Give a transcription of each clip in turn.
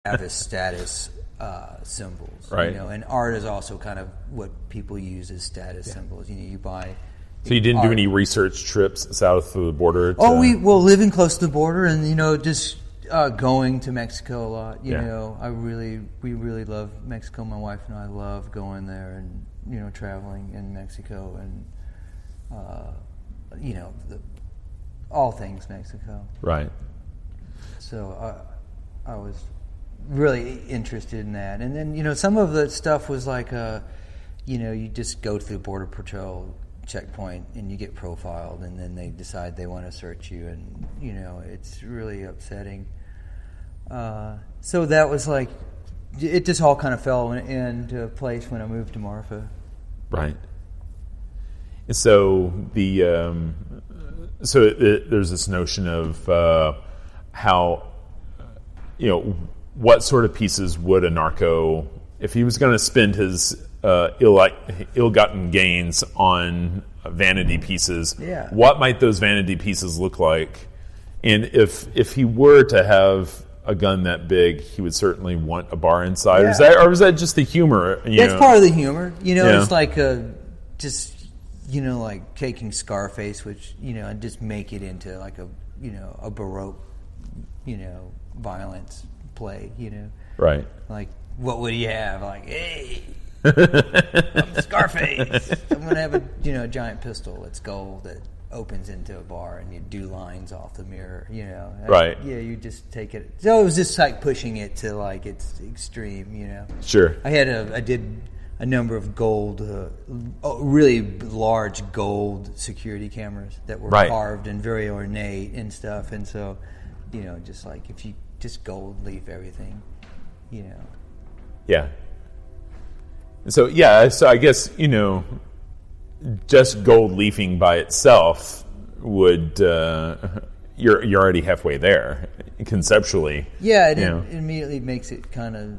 have as status symbols, Right. and art is also kind of what people use as status symbols. You buy. So you didn't do art. any research trips south of the border? Living close to the border, and just going to Mexico a lot. We really love Mexico. My wife and I love going there, and traveling in Mexico, and all things Mexico. Right. So I was really interested in that, and then some of the stuff was like you just go through the border patrol checkpoint and you get profiled, and then they decide they want to search you, and it's really upsetting. So that was like, it just all kind of fell into place when I moved to Marfa. Right. And so there's this notion of how, what sort of pieces would a narco, if he was going to spend his ill-gotten gains on vanity pieces, what might those vanity pieces look like? And if he were to have a gun that big, he would certainly want a bar inside. Yeah. Or was that just the humor? That's part of the humor. Yeah. It's like like taking Scarface, which and just make it into like a Baroque, violence play. Right. Like, what would he have? Like, hey, I'm Scarface. I'm gonna have a giant pistol that's gold that opens into a bar, and you do lines off the mirror. Right. You just take it. So it was just like pushing it to like its extreme. Sure. I did a number of gold, really large gold security cameras that were carved and very ornate and stuff. And so, just like if you just gold leaf everything, Yeah. So I guess just gold leafing by itself would you're already halfway there conceptually. Yeah, it immediately makes it kind of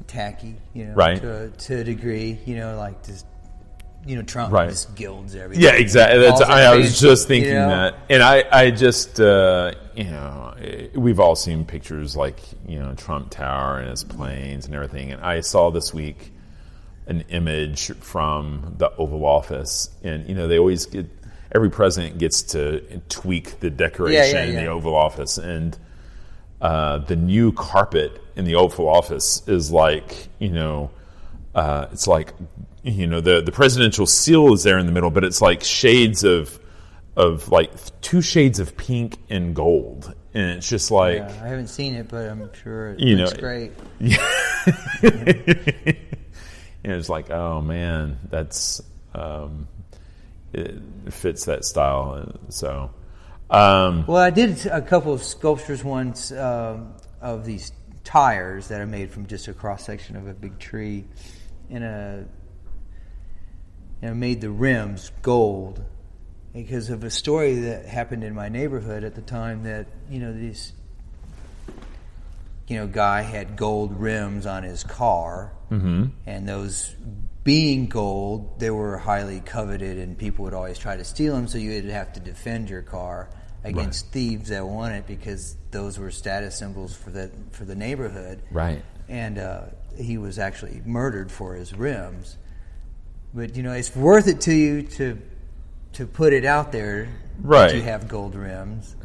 tacky, right, to a degree, like just Trump just gilds everything. Yeah, exactly. I was just thinking that, and I just we've all seen pictures like Trump Tower and his planes and everything, and I saw this week an image from the Oval Office, and they always get, every president gets to tweak the decoration in the Oval Office, and the new carpet in the Oval Office is like it's like the presidential seal is there in the middle, but it's like shades of like 2 shades of pink and gold, and it's just like, I haven't seen it, but I'm sure it looks great. And it's like, oh man, that's it fits that style. So, well, I did a couple of sculptures once of these tires that are made from just a cross section of a big tree, and I made the rims gold because of a story that happened in my neighborhood at the time that this guy had gold rims on his car. Mm-hmm. And those being gold, they were highly coveted, and people would always try to steal them. So you would have to defend your car against thieves that want it, because those were status symbols for the neighborhood. Right. And he was actually murdered for his rims. But it's worth it to you to put it out there that you have gold rims.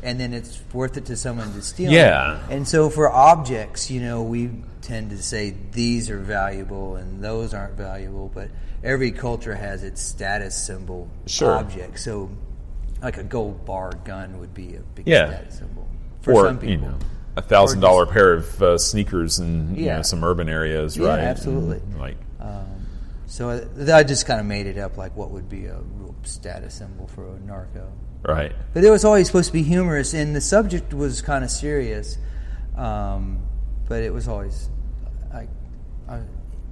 And then it's worth it to someone to steal them. And so for objects, we tend to say these are valuable and those aren't valuable, but every culture has its status symbol object. So like a gold bar gun would be a big status symbol for some people. $1,000 pair of sneakers in some urban areas, right? Absolutely. So I just kind of made it up, like what would be a real status symbol for a narco. Right. But it was always supposed to be humorous, and the subject was kind of serious. But it was always,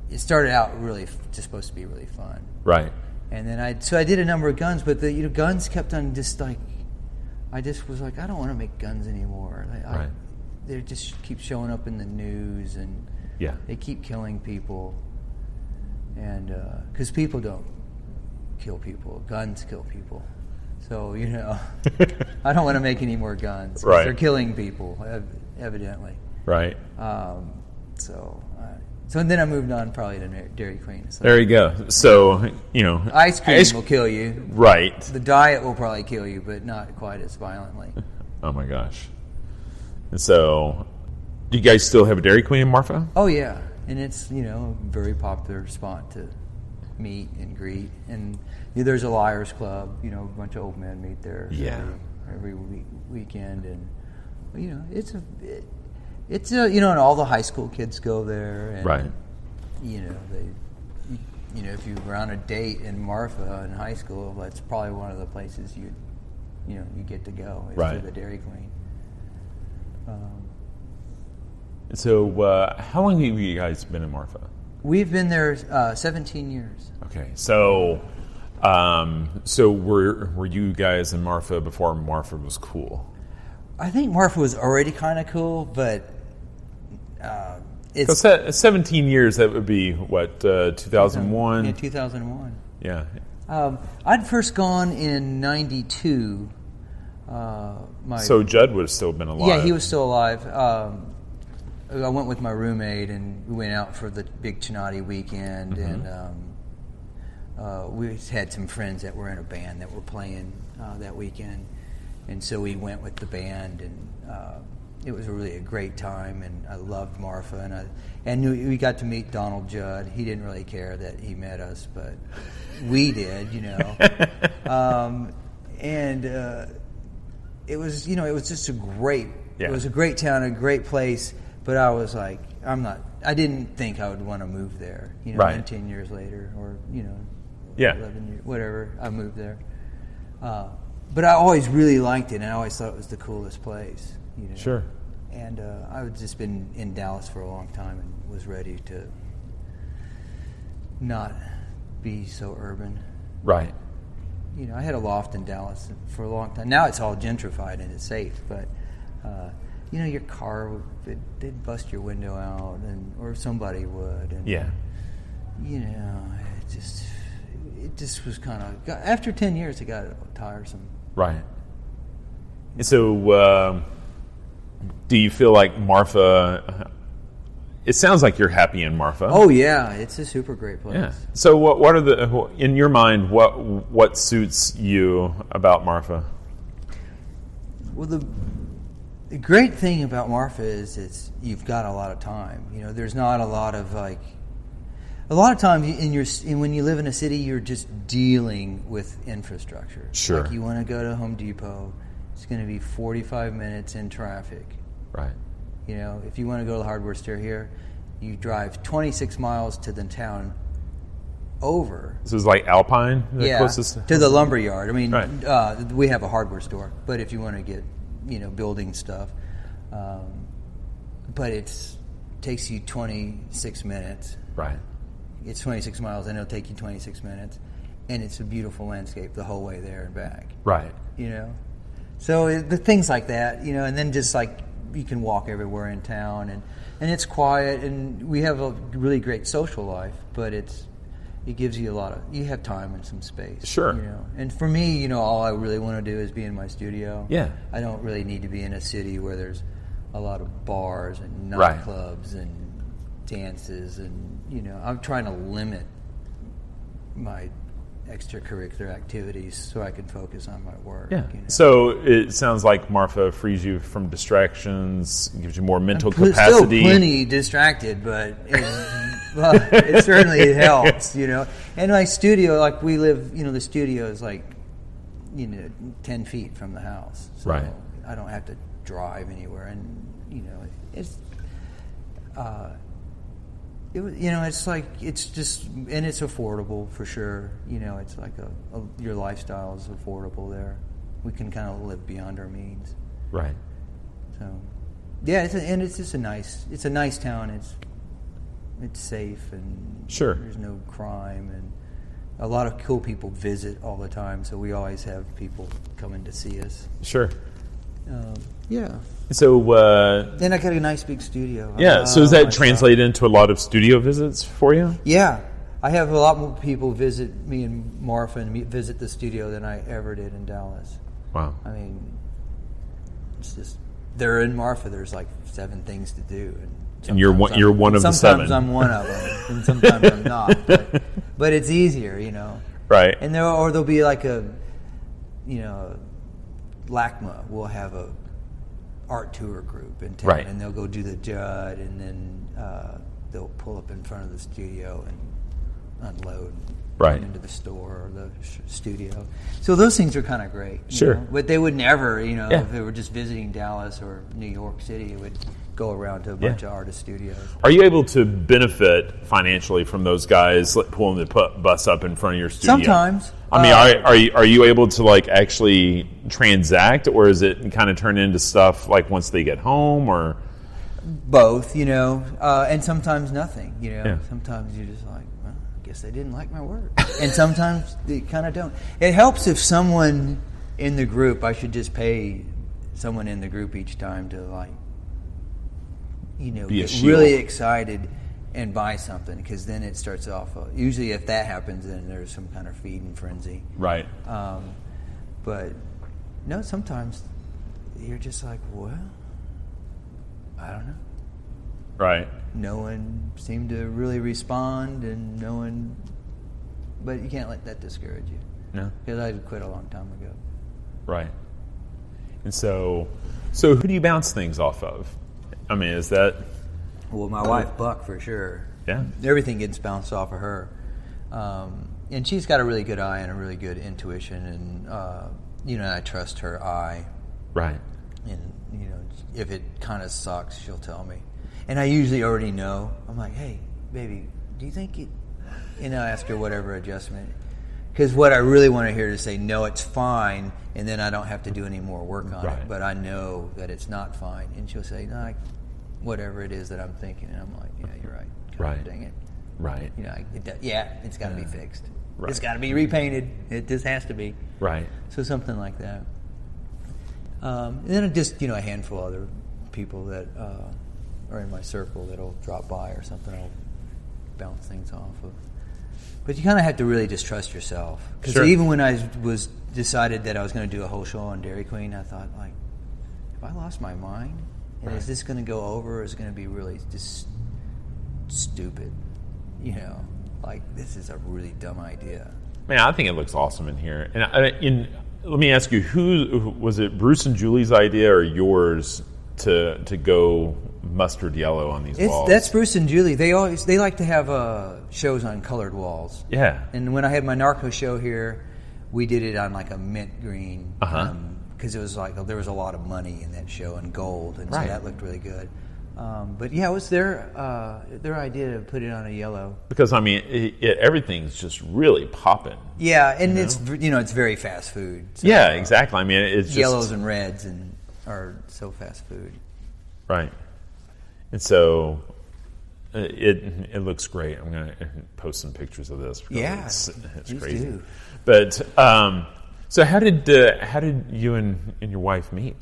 it started out really just supposed to be really fun. Right. And then I did a number of guns, but the guns kept on just like, I just was like, I don't want to make guns anymore. They just keep showing up in the news, and they keep killing people. And because people don't kill people, guns kill people. So, I don't want to make any more guns. Right. They're killing people, evidently. Right. So then I moved on probably to Dairy Queen. So. There you go. So, ice cream will kill you. Right. The diet will probably kill you, but not quite as violently. Oh my gosh. And so, do you guys still have a Dairy Queen in Marfa? Oh yeah, and it's a very popular spot to meet and greet, and there's a Liars Club. A bunch of old men meet there. Yeah. Every weekend, and it's and all the high school kids go there, and right. If you were on a date in Marfa in high school, that's probably one of the places you get to go is right. to the Dairy Queen. So, how long have you guys been in Marfa? We've been there 17 years. Okay, so were you guys in Marfa before Marfa was cool? I think Marfa was already kind of cool, but it's 17 years. That would be what 2001. Yeah, 2001. Yeah. I'd first gone in '92. So Judd would have still been alive. Yeah, he was still alive. I went with my roommate, and we went out for the big Chinati weekend, mm-hmm. and we had some friends that were in a band that were playing that weekend, and so we went with the band, and it was really a great time, and I loved Marfa, and we got to meet Donald Judd. He didn't really care that he met us, but we did, and it was just a great. Yeah. It was a great town, a great place. But I was like, I didn't think I would want to move there, right. 10 years later or, yeah. 11 years, whatever, I moved there. But I always really liked it, and I always thought it was the coolest place, Sure. And I've just been in Dallas for a long time and was ready to not be so urban. Right. I had a loft in Dallas for a long time. Now it's all gentrified and it's safe, but... your car, they'd bust your window out, or somebody would. And, yeah. It just was kind of... After 10 years, it got tiresome. Right. And so, do you feel like Marfa... It sounds like you're happy in Marfa. Oh, yeah. It's a super great place. Yeah. So, what are the... In your mind, what suits you about Marfa? Well, the great thing about Marfa is you've got a lot of time. There's not a lot of times when you live in a city, you're just dealing with infrastructure. Sure. Like you want to go to Home Depot, it's going to be 45 minutes in traffic. Right. If you want to go to the hardware store here, you drive 26 miles to the town over. This is like Alpine? Closest to the lumber yard. I mean, right. We have a hardware store, but if you want to get building stuff. But it takes you 26 minutes. Right. It's 26 miles, and it'll take you 26 minutes. And it's a beautiful landscape the whole way there and back. Right. So the things like that, and then just like you can walk everywhere in town, and it's quiet, and we have a really great social life, but it gives you you have time and some space. Sure. And for me, all I really want to do is be in my studio. Yeah. I don't really need to be in a city where there's a lot of bars and nightclubs and dances, and I'm trying to limit my extracurricular activities so I can focus on my work. Yeah. So it sounds like Marfa frees you from distractions, gives you more mental capacity. Still plenty distracted, but it certainly helps, And my studio, like we live, the studio is like, 10 feet from the house. So right. I don't have to drive anywhere, and it's it's affordable for sure. It's like your lifestyle is affordable there. We can kind of live beyond our means. Right. So, yeah, it's just a nice town. It's safe, and sure. There's no crime, and a lot of cool people visit all the time. So we always have people coming to see us. Sure. Yeah. So then I got a nice big studio. Yeah. So does that translate into a lot of studio visits for you? Yeah, I have a lot more people visit me in Marfa and visit the studio than I ever did in Dallas. Wow. I mean, it's just they're in Marfa. There's like 7 things to do, and you're one of the 7. Sometimes I'm one of them, and sometimes I'm not. But it's easier, Right. And there'll be like LACMA will have a art tour group in town, right. and they'll go do the Judd, and then they'll pull up in front of the studio and unload right into the store or the studio. So those things are kind of great. Sure. But they would never, if they were just visiting Dallas or New York City, it would go around to a bunch of artist studios. Are you able to benefit financially from those guys pulling the bus up in front of your studio? Sometimes. I mean, are you able to like actually transact, or is it kind of turn into stuff like once they get home, or both? And sometimes nothing. Sometimes you're just like, well, I guess they didn't like my work, and sometimes they kind of don't. It helps if someone in the group. I should just pay someone in the group each time to like, get really excited and buy something, because then it starts off. Usually, if that happens, then there's some kind of feeding frenzy. Right. But no, sometimes you're just like, well, I don't know. Right. No one seemed to really respond, and no one. But you can't let that discourage you. No. Because I quit a long time ago. Right. And so who do you bounce things off of? I mean, is that? Well, my wife, Buck, for sure. Yeah. Everything gets bounced off of her. And she's got a really good eye and a really good intuition. And, I trust her eye. Right. And, if it kind of sucks, she'll tell me. And I usually already know. I'm like, hey, baby, do you think it... I ask her whatever adjustment. Because what I really want to hear is say, no, it's fine, and then I don't have to do any more work on it. But I know that it's not fine. And she'll say, no, whatever it is that I'm thinking. And I'm like, yeah, you're right. God dang it. Right. It's got to be fixed. Right. It's got to be repainted. It just has to be. Right. So something like that. And then just, a handful of other people that are in my circle that'll drop by or something. I'll bounce things off of. But you kind of have to really just trust yourself. Because even when I was decided that I was going to do a whole show on Dairy Queen, I thought, like, have I lost my mind? And is this going to go over, or is it going to be really just stupid? Like, this is a really dumb idea. Man, I think it looks awesome in here. And let me ask you, who was it? Bruce and Julie's idea or yours to go mustard yellow on these walls? That's Bruce and Julie. They like to have shows on colored walls. Yeah. And when I had my Narco show here, we did it on like a mint green. Because it was like there was a lot of money in that show, and gold, and so that looked really good. But yeah, it was their idea to put it on a yellow. Because I mean, everything's just really popping. Yeah, and it's very fast food. So, yeah, exactly. I mean, it's just yellows and reds are so fast food. Right. And so it looks great. I'm going to post some pictures of this. Yeah, it's crazy. Do. But so how did you and your wife meet?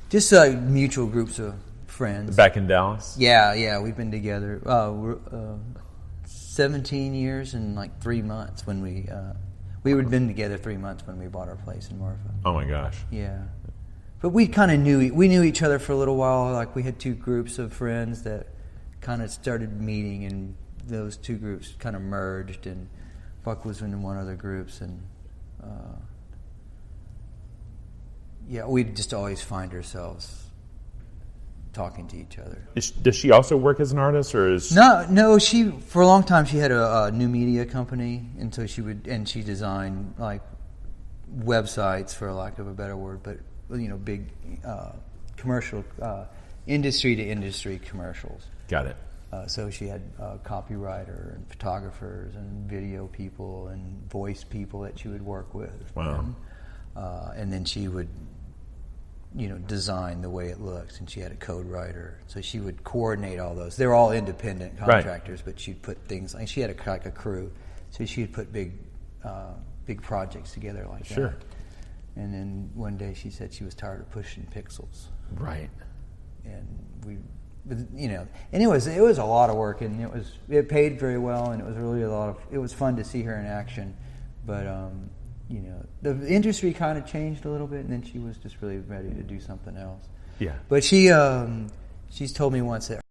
Just mutual groups of friends. Back in Dallas? Yeah, we've been together. We're 17 years and like 3 months when we had been together 3 months when we bought our place in Marfa. Oh my gosh. Yeah. But we kind of knew each other for a little while. Like, we had 2 groups of friends that kind of started meeting, and those 2 groups kind of merged, and Buck was in one of the groups, and we'd just always find ourselves talking to each other. Does she also work as an artist, or is No. She, for a long time, she had a new media company, and so she designed like websites, for lack of a better word, but big commercial, industry to industry commercials. Got it. So she had copywriter and photographers and video people and voice people that she would work with. Wow. And then she would, design the way it looks, and she had a code writer. So she would coordinate all those. They were all independent contractors, but she'd put things like, she had a crew, so she'd put big projects together like that. Sure. And then one day she said she was tired of pushing pixels. Right. And and it was a lot of work, and it paid very well, and it was really it was fun to see her in action. But the industry kind of changed a little bit, and then she was just really ready to do something else. Yeah. But she's told me once that